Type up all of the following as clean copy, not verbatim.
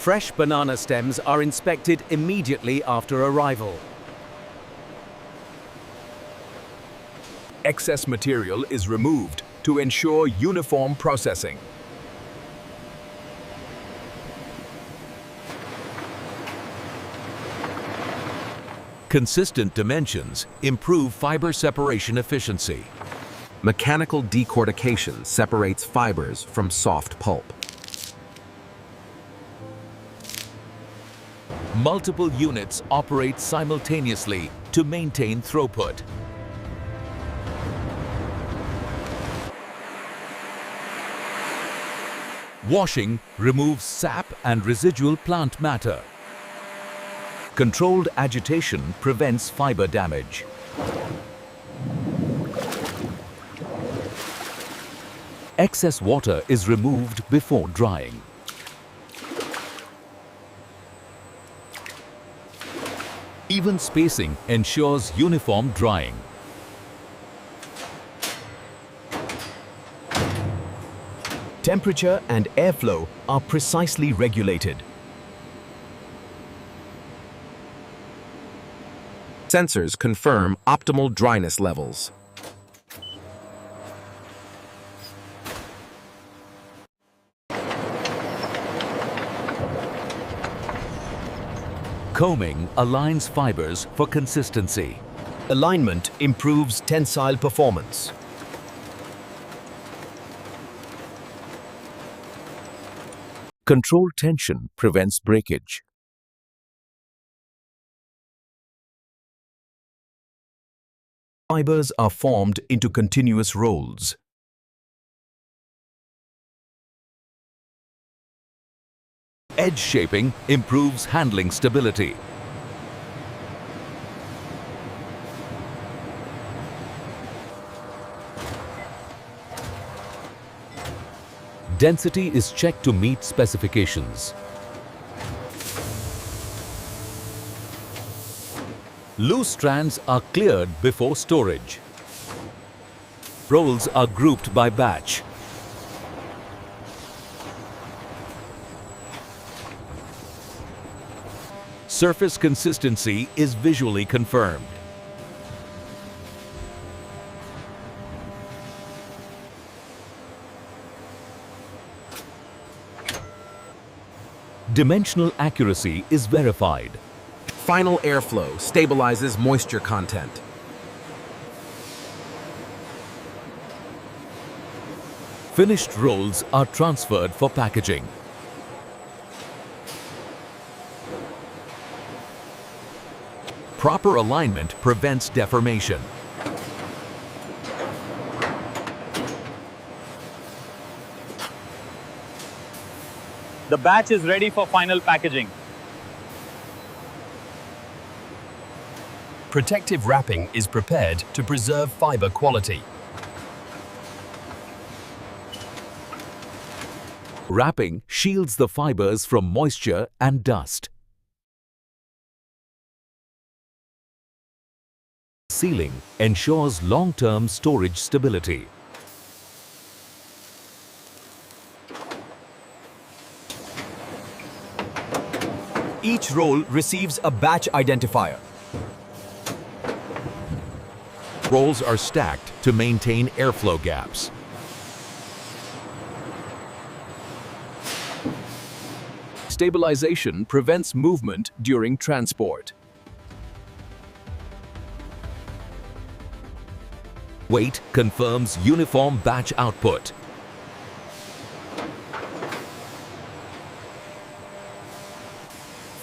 Fresh banana stems are inspected immediately after arrival. Excess material is removed to ensure uniform processing. Consistent dimensions improve fiber separation efficiency. Mechanical decortication separates fibers from soft pulp. Multiple units operate simultaneously to maintain throughput. Washing removes sap and residual plant matter. Controlled agitation prevents fiber damage. Excess water is removed before drying. Even spacing ensures uniform drying. Temperature and airflow are precisely regulated. Sensors confirm optimal dryness levels. Combing aligns fibers for consistency. Alignment improves tensile performance. Controlled tension prevents breakage. Fibers are formed into continuous rolls. Edge shaping improves handling stability. Density is checked to meet specifications. Loose strands are cleared before storage. Rolls are grouped by batch. Surface consistency is visually confirmed. Dimensional accuracy is verified. Final airflow stabilizes moisture content. Finished rolls are transferred for packaging. Proper alignment prevents deformation. The batch is ready for final packaging. Protective wrapping is prepared to preserve fiber quality. Wrapping shields the fibers from moisture and dust. Sealing ensures long-term storage stability. Each roll receives a batch identifier. Rolls are stacked to maintain airflow gaps. Stabilization prevents movement during transport. Weight confirms uniform batch output.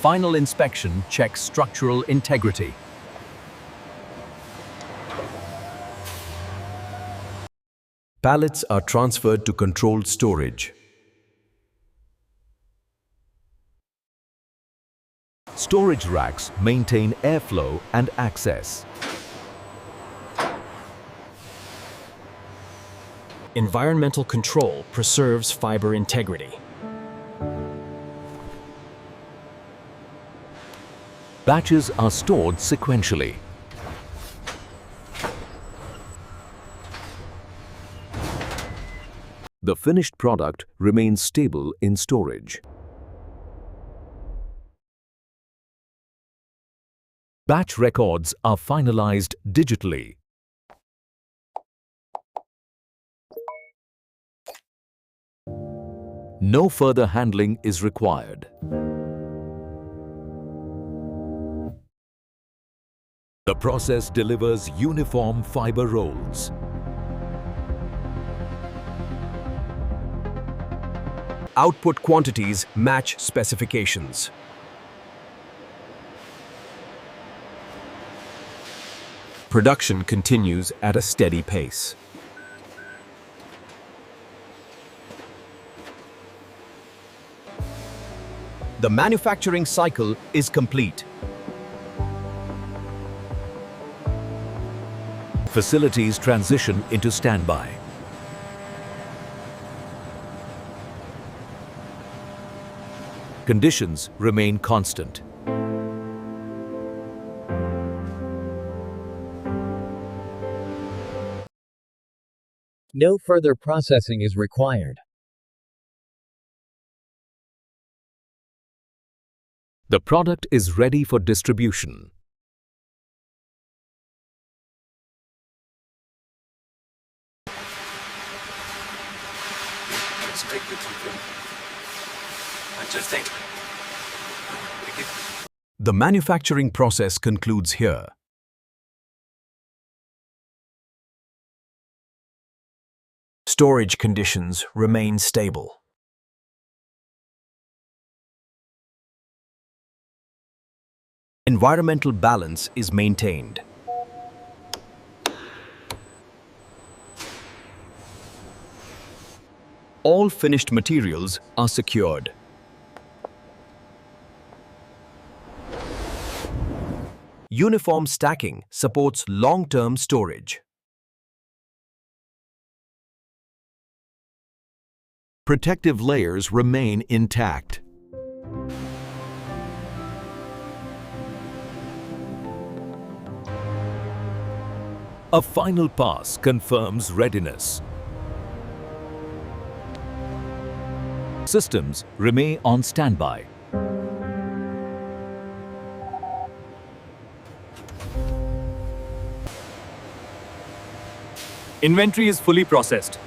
Final inspection checks structural integrity. Pallets are transferred to controlled storage. Storage racks maintain airflow and access. Environmental control preserves fiber integrity. Batches are stored sequentially. The finished product remains stable in storage. Batch records are finalized digitally. No further handling is required. The process delivers uniform fiber rolls. Output quantities match specifications. Production continues at a steady pace. The manufacturing cycle is complete. Facilities transition into standby. Conditions remain constant. No further processing is required. The product is ready for distribution. The manufacturing process concludes here. Storage conditions remain stable. Environmental balance is maintained. All finished materials are secured. Uniform stacking supports long-term storage. Protective layers remain intact. A final pass confirms readiness. Systems remain on standby. Inventory is fully processed.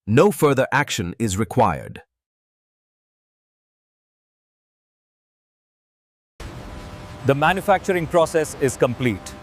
No further action is required. The manufacturing process is complete.